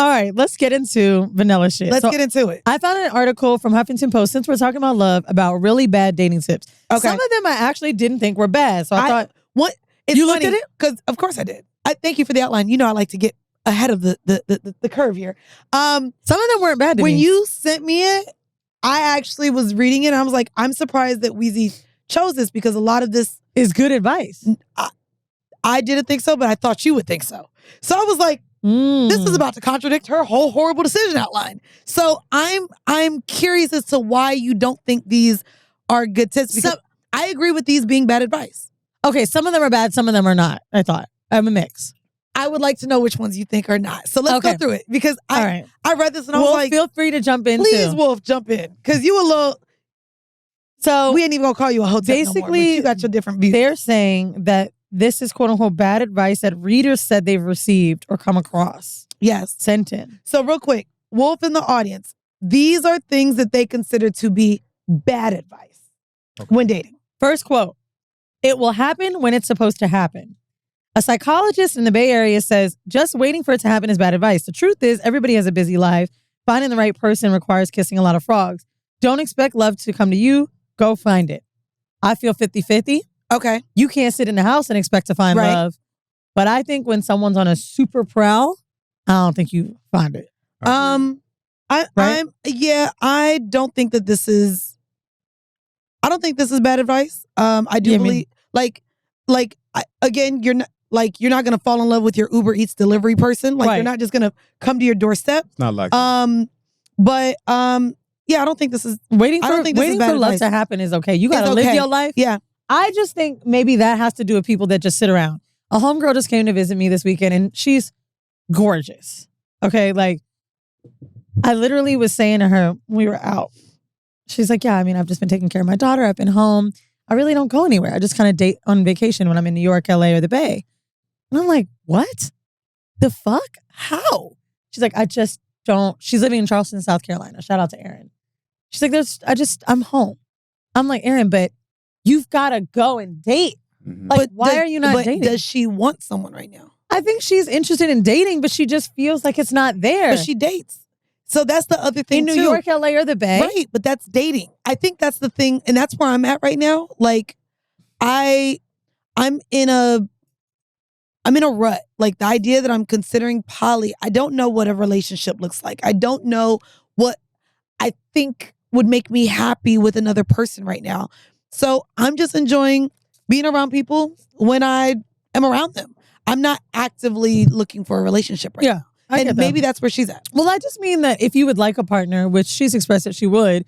All right, let's get into vanilla shit. Let's get into it. I found an article from Huffington Post, since we're talking about love, about really bad dating tips. Okay. Some of them I actually didn't think were bad. So I thought, what? It's you funny, looked at it? Because of course I did. I thank you for the outline. You know I like to get ahead of the curve here. Some of them weren't bad to me. When you sent me it, I actually was reading it and I was like, I'm surprised that Weezy chose this because a lot of this is good advice. I didn't think so, but I thought you would think so. So I was like, this is about to contradict her whole horrible decision outline. So I'm curious as to why you don't think these are good tips. Because I agree with these being bad advice. Okay, some of them are bad, some of them are not, I thought. I'm a mix. I would like to know which ones you think are not. So let's go through it. Because I read this and I was like, feel free to jump in. Please, Wolf, jump in. Because you a little... So we ain't even going to call you a hotel basically, no more, but you got your different views. They're saying that this is quote unquote bad advice that readers said they've received or come across. Yes. Sent in. So real quick, Wolf in the audience, these are things that they consider to be bad advice when dating. First quote, it will happen when it's supposed to happen. A psychologist in the Bay Area says, just waiting for it to happen is bad advice. The truth is, everybody has a busy life. Finding the right person requires kissing a lot of frogs. Don't expect love to come to you. Go find it. I feel 50-50. Okay. You can't sit in the house and expect to find love. But I think when someone's on a super prowl, I don't think you find it. I don't think that this is, I don't think this is bad advice. I do believe, again, you're not going to fall in love with your Uber Eats delivery person. Like, you're not just going to come to your doorstep. It's not like yeah, I don't think this is waiting for love to happen is okay. You got to live your life. Yeah. I just think maybe that has to do with people that just sit around. A homegirl just came to visit me this weekend and she's gorgeous. Okay, like I literally was saying to her when we were out, she's like, yeah, I mean, I've just been taking care of my daughter. I've been home. I really don't go anywhere. I just kind of date on vacation when I'm in New York, LA, or the Bay. And I'm like, what? The fuck? How? She's like, I just don't. She's living in Charleston, South Carolina. Shout out to Erin. She's like, I'm home. I'm like, Erin, but you've got to go and date. Mm-hmm. Like, why are you not dating? Does she want someone right now? I think she's interested in dating, but she just feels like it's not there. But she dates. So that's the other thing, in New York, LA, or the Bay. Right, but that's dating. I think that's the thing, and that's where I'm at right now. Like, I'm in a rut. Like, the idea that I'm considering poly, I don't know what a relationship looks like. I don't know what I think would make me happy with another person right now. So I'm just enjoying being around people when I am around them. I'm not actively looking for a relationship right now. And maybe that's where she's at. Well, I just mean that if you would like a partner, which she's expressed that she would,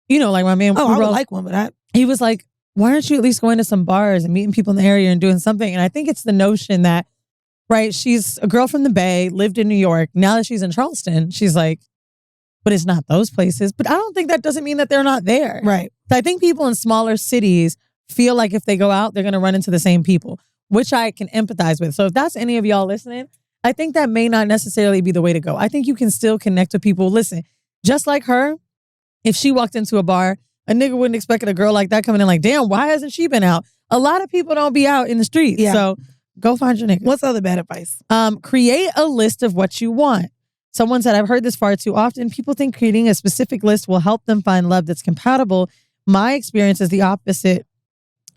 you know, like my man. Oh, I would like one, but he was like, why aren't you at least going to some bars and meeting people in the area and doing something? And I think it's the notion that, right, she's a girl from the Bay, lived in New York. Now that she's in Charleston, she's like, but it's not those places. But I don't think that doesn't mean that they're not there. Right. So I think people in smaller cities feel like if they go out, they're going to run into the same people, which I can empathize with. So if that's any of y'all listening, I think that may not necessarily be the way to go. I think you can still connect with people. Listen, just like her, if she walked into a bar, a nigga wouldn't expect a girl like that coming in like, damn, why hasn't she been out? A lot of people don't be out in the streets. Yeah. So go find your nigga. What's other bad advice? Create a list of what you want. Someone said, I've heard this far too often. People think creating a specific list will help them find love that's compatible. My experience is the opposite.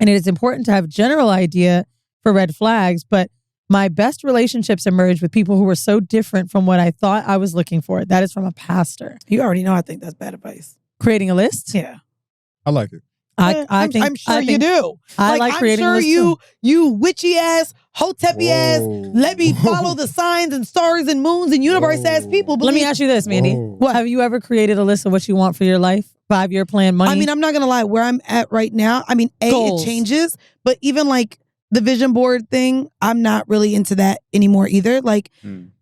And it is important to have a general idea for red flags, but my best relationships emerged with people who were so different from what I thought I was looking for. That is from a pastor. You already know I think that's bad advice. Creating a list? Yeah. I like it. I'm sure you do. I like creating a list too. too. You witchy ass, hotepy ass, let me follow the signs and stars and moons and universe ass people. Let me ask you this, Mandii. What? Have you ever created a list of what you want for your life? 5-year plan, money? I mean, I'm not going to lie. Where I'm at right now, I mean, Goals. It changes, but even like the vision board thing, I'm not really into that anymore either. Like,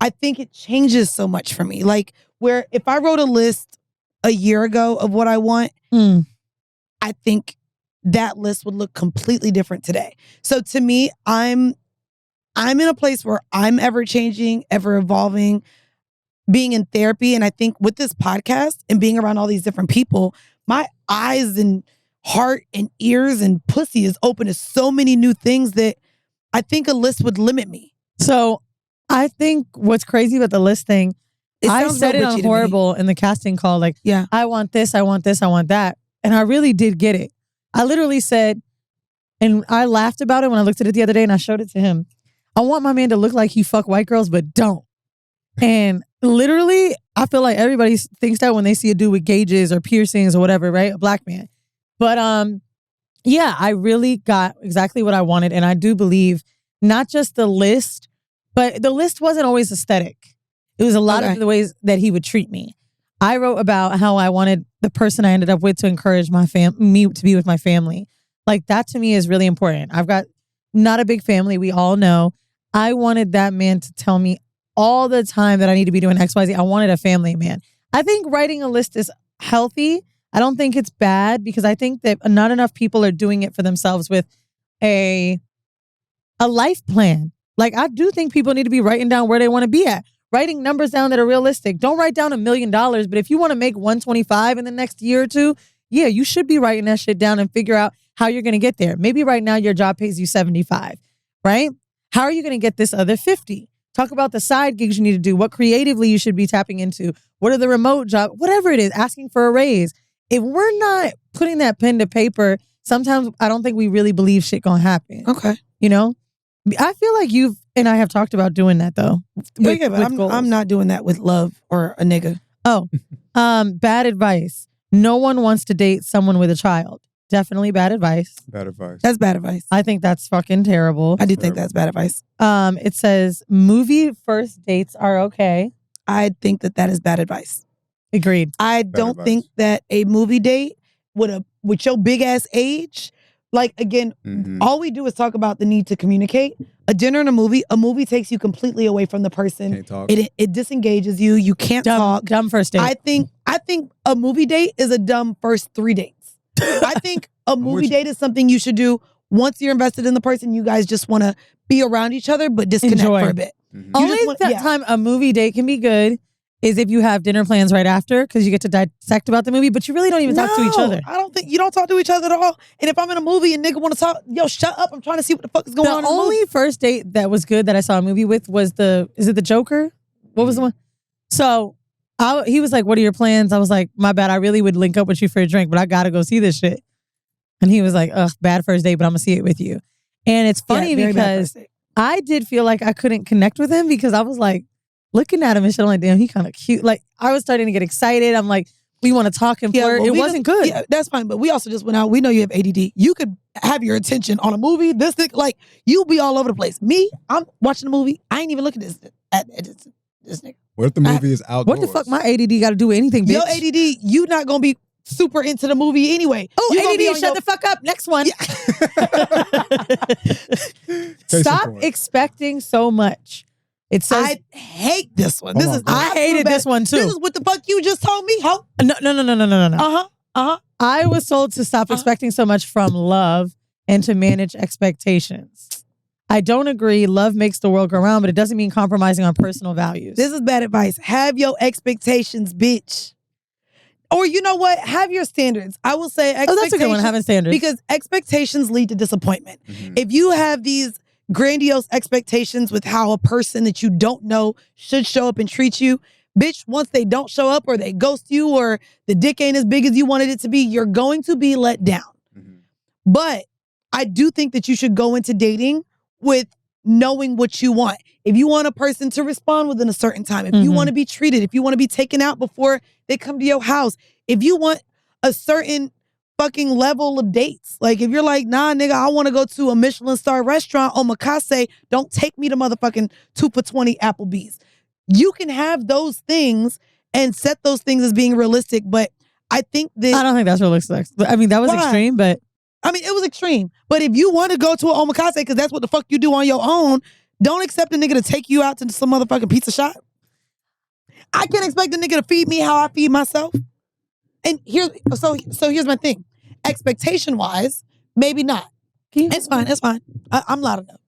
I think it changes so much for me. Like, where if I wrote a list a year ago of what I want, I think that list would look completely different today. So to me, I'm in a place where I'm ever changing, ever evolving, being in therapy. And I think with this podcast and being around all these different people, my eyes and heart and ears and pussy is open to so many new things that I think a list would limit me. So I think what's crazy about the list thing, I said it on Horrible in the casting call, like, yeah, I want this, I want this, I want that. And I really did get it. I literally said, and I laughed about it when I looked at it the other day and I showed it to him. I want my man to look like he fuck white girls, but don't. And literally, I feel like everybody thinks that when they see a dude with gauges or piercings or whatever, right? A black man. But yeah, I really got exactly what I wanted. And I do believe not just the list, but the list wasn't always aesthetic. It was a lot of the ways that he would treat me. I wrote about how I wanted the person I ended up with to encourage me to be with my family. Like, that to me is really important. I've got not a big family. We all know. I wanted that man to tell me all the time that I need to be doing XYZ. I wanted a family man. I think writing a list is healthy. I don't think it's bad because I think that not enough people are doing it for themselves with a life plan. Like, I do think people need to be writing down where they want to be at. Writing numbers down that are realistic. Don't write down $1 million, but if you want to make 125 in the next year or two, yeah, you should be writing that shit down and figure out how you're going to get there. Maybe right now your job pays you 75, right? How are you going to get this other 50? Talk about the side gigs you need to do, what creatively you should be tapping into, what are the remote jobs, whatever it is, asking for a raise. If we're not putting that pen to paper, sometimes I don't think we really believe shit gonna happen. Okay. You know? I feel like you've and I have talked about doing that though. But I'm not doing that with love or a nigga. Oh, bad advice. No one wants to date someone with a child. Definitely bad advice. Bad advice. That's bad advice. I think that's fucking terrible. I do think that's bad advice. It says movie first dates are okay. I think that is bad advice. Agreed. I don't think that a movie date with your big ass age, like, again, all we do is talk about the need to communicate. A dinner and a movie takes you completely away from the person. Can't talk. It disengages you. You can't talk. Dumb first date. I think a movie date is a dumb first 3 dates. I think a movie date is something you should do once you're invested in the person. You guys just want to be around each other, but disconnect for a bit. Only time a movie date can be good is if you have dinner plans right after because you get to dissect about the movie, but you really don't even talk to each other. I don't think you don't talk to each other at all. And if I'm in a movie and nigga want to talk, yo, shut up. I'm trying to see what the fuck is going on. The only first date that was good that I saw a movie with was is it the Joker? What was the one? So he was like, what are your plans? I was like, my bad. I really would link up with you for a drink, but I got to go see this shit. And he was like, ugh, bad first date, but I'm going to see it with you. And it's funny because I did feel like I couldn't connect with him because I was like, looking at him and shit, I'm like, damn, he kind of cute. Like, I was starting to get excited. I'm like, we want to talk and flirt. It wasn't good. Yeah, that's fine. But we also just went out. We know you have ADD. You could have your attention on a movie. This thing, like, you'll be all over the place. Me, I'm watching a movie. I ain't even looking at this nigga. What if the movie is outdoors? What the fuck my ADD got to do with anything, bitch? Your ADD, you not going to be super into the movie anyway. Oh, ADD, shut the fuck up. Next one. Yeah. Stop expecting so much. It says, I hate this one. I hated this one too. This is what the fuck you just told me, ho? No. I was told to stop expecting so much from love and to manage expectations. I don't agree. Love makes the world go round, but it doesn't mean compromising on personal values. This is bad advice. Have your expectations, bitch. Or you know what? Have your standards. I will say expectations. Oh, that's a good one, having standards. Because expectations lead to disappointment. If you have these grandiose expectations with how a person that you don't know should show up and treat you, bitch, once they don't show up or they ghost you or the dick ain't as big as you wanted it to be, you're going to be let down. But I do think that you should go into dating with knowing what you want. If you want a person to respond within a certain time, if you want to be treated, if you want to be taken out before they come to your house, if you want a certain fucking level of dates. Like, if you're like, nah, nigga, I want to go to a Michelin star restaurant on Mikase, don't take me to motherfucking 2 for $20 Applebee's. You can have those things and set those things as being realistic, but I think that... I don't think that's realistic. I mean, that was extreme, but... I mean, it was extreme. But if you want to go to an omakase, because that's what the fuck you do on your own, don't accept a nigga to take you out to some motherfucking pizza shop. I can't expect a nigga to feed me how I feed myself. And here's my thing. Expectation-wise, maybe not. It's fine. I'm loud enough.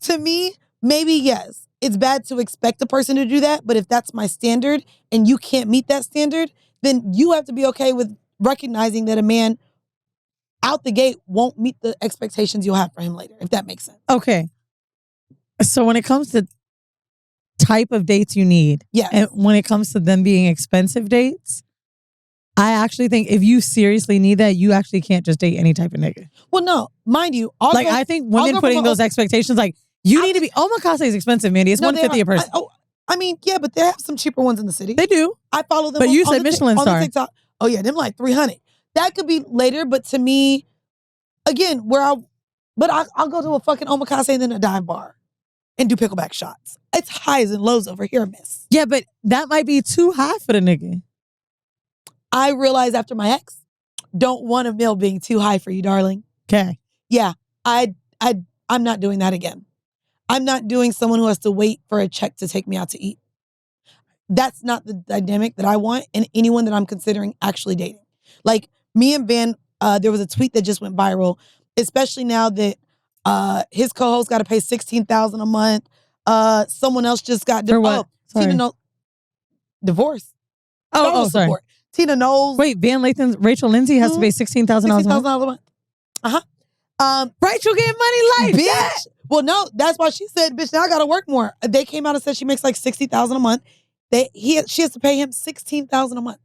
To me, maybe yes. It's bad to expect a person to do that, but if that's my standard and you can't meet that standard, then you have to be okay with recognizing that a man out the gate won't meet the expectations you'll have for him later, if that makes sense. Okay. So when it comes to type of dates you need, Yes. and when it comes to them being expensive dates, I actually think if you seriously need that, you actually can't just date any type of nigga. Well, no, mind you, I think women putting those expectations, like, you need to be, omakase is expensive, Mandii. It's $150 a person. I mean, yeah, but they have some cheaper ones in the city. They do. I follow them. But you said the Michelin on star. the TikTok. Oh yeah, them like 300. That could be later, but to me, again, I'll go to a fucking omakase and then a dive bar and do pickleback shots. It's highs and lows over here, miss. Yeah, but that might be too high for the nigga. I realized after my ex, don't want a meal being too high for you, darling. Okay. Yeah, I'm not doing that again. I'm not doing someone who has to wait for a check to take me out to eat. That's not the dynamic that I want in anyone that I'm considering actually dating. Like me and Van, there was a tweet that just went viral, especially now that his co-host got to pay $16,000 a month. Someone else just got divorce. Sorry. Support. Tina Knowles. Wait, Rachel Lindsay has to pay $16,000 a month? $16,000 a month. Rachel getting money life. Bitch. Yeah. Well, no, that's why she said, bitch, now I got to work more. They came out and said she makes like $60,000 a month. She has to pay him $16,000 a month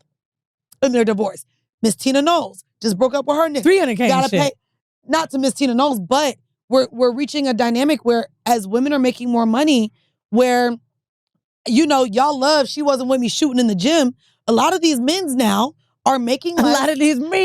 in their divorce. Miss Tina Knowles just broke up with her nigga. $300K. Gotta pay, not to Miss Tina Knowles, but we're reaching a dynamic where as women are making more money, where, you know, y'all love she wasn't with me shooting in the gym. A lot of these men's now are making less. A lot of these men.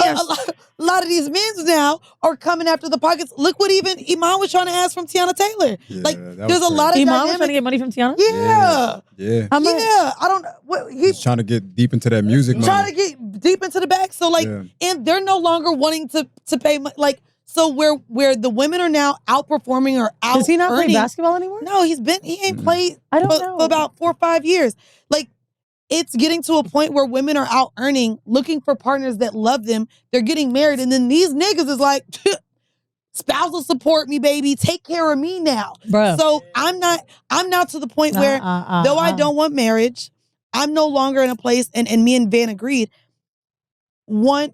A lot of these men's now are coming after the pockets. Look what even Iman was trying to ask from Tiana Taylor. Yeah, like, there's a lot of Iman was trying to get money from Tiana? Yeah. Yeah. I don't know. He's trying to get deep into that music money. Trying to get deep into the bag. So like, and they're no longer wanting to pay like, so where the women are now outperforming or out. Does he not play basketball anymore? No, he ain't played for about 4 or 5 years. Like, it's getting to a point where women are out earning, looking for partners that love them. They're getting married, and then these niggas is like, spousal support me, baby. Take care of me now. Bruh. So I'm not to the point where, though I don't want marriage, I'm no longer in a place, and me and Van agreed, one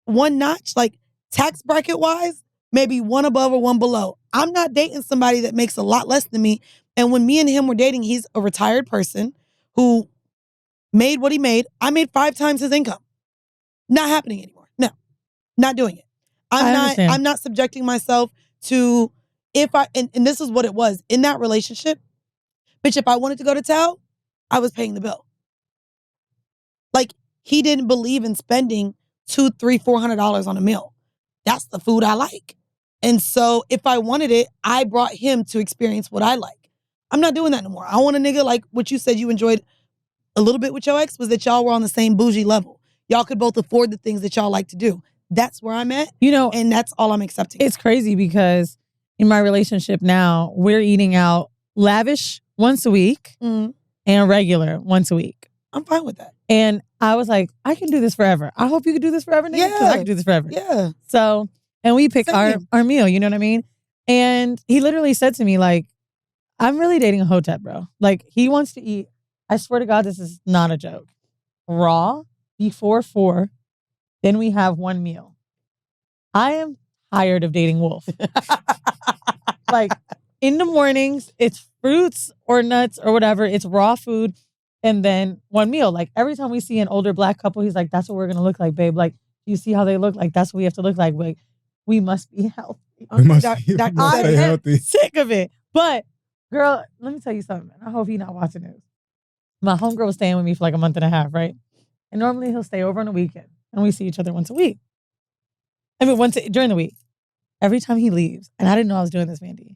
notch, like tax bracket wise, maybe one above or one below. I'm not dating somebody that makes a lot less than me. And when me and him were dating, he's a retired person who made what he made. I made 5 times his income. Not happening anymore. No, not doing it. I'm not subjecting myself to, and this is what it was in that relationship. Bitch, if I wanted to go to town, I was paying the bill. Like, he didn't believe in spending $200, $300, $400 on a meal. That's the food I like. And so if I wanted it, I brought him to experience what I like. I'm not doing that no more. I want a nigga like what you said you enjoyed a little bit with your ex, was that y'all were on the same bougie level. Y'all could both afford the things that y'all like to do. That's where I'm at. You know, and that's all I'm accepting. It's crazy because in my relationship now, we're eating out lavish once a week and regular once a week. I'm fine with that. And I was like, I can do this forever. I hope you can do this forever, nigga, because I can do this forever. Yeah. So, and we pick our meal, you know what I mean? And he literally said to me, like, I'm really dating a hotep, bro. Like, he wants to eat, I swear to God, this is not a joke, raw before 4, then we have one meal. I am tired of dating Wolf. Like, in the mornings, it's fruits or nuts or whatever. It's raw food. And then one meal. Like, every time we see an older black couple, he's like, that's what we're going to look like, babe. Like, you see how they look? Like, that's what we have to look like. Like, we must be healthy. We must stay healthy. Sick of it. But, girl, let me tell you something. I hope he's not watching this. My homegirl was staying with me for like a month and a half, right? And normally he'll stay over on the weekend. And we see each other once a week. I mean, during the week. Every time he leaves, and I didn't know I was doing this, Mandii.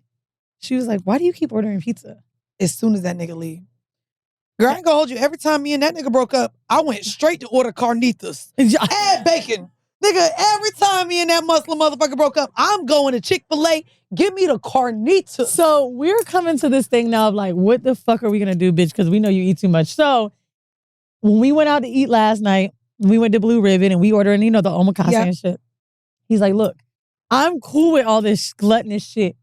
She was like, why do you keep ordering pizza? As soon as that nigga leave. Girl, I ain't gonna hold you. Every time me and that nigga broke up, I went straight to order carnitas. Add bacon. Nigga, every time me and that Muslim motherfucker broke up, I'm going to Chick-fil-A. Give me the carnitas. So we're coming to this thing now of like, what the fuck are we gonna do, bitch? Because we know you eat too much. So when we went out to eat last night, we went to Blue Ribbon and we ordered, the omakase and shit. He's like, look, I'm cool with all this gluttonous shit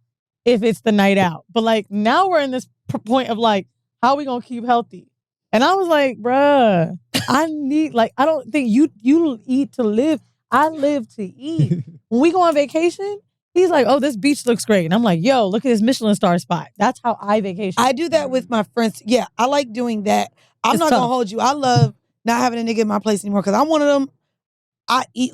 if it's the night out. But like, now we're in this point of like, how are we gonna keep healthy? And I was like, bruh, I need, like, I don't think you eat to live. I live to eat. When we go on vacation, He's like, oh, this beach looks great. And I'm like, yo, look at this Michelin star spot. That's how I vacation. I do that with my friends. Yeah, I like doing that. I'm not going to hold you. I love not having a nigga in my place anymore because I'm one of them. I eat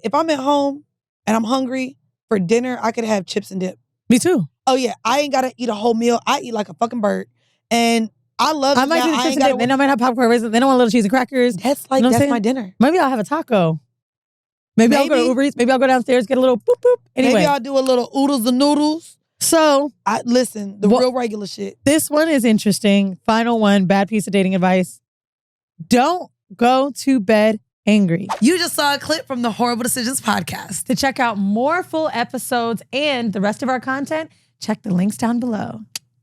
if I'm at home and I'm hungry for dinner, I could have chips and dip. Me too. Oh, yeah. I ain't got to eat a whole meal. I eat like a fucking bird. And I love it. I might do the chips and dip. Then I might have popcorn raisins. Then I want a little cheese and crackers. That's that's my dinner. Maybe I'll have a taco. Maybe I'll go to Uber Eats. Maybe I'll go downstairs, get a little boop boop. Anyway. Maybe I'll do a little oodles and noodles. So, listen, real regular shit. This one is interesting. Final one, bad piece of dating advice. Don't go to bed angry. You just saw a clip from the Horrible Decisions podcast. To check out more full episodes and the rest of our content, check the links down below.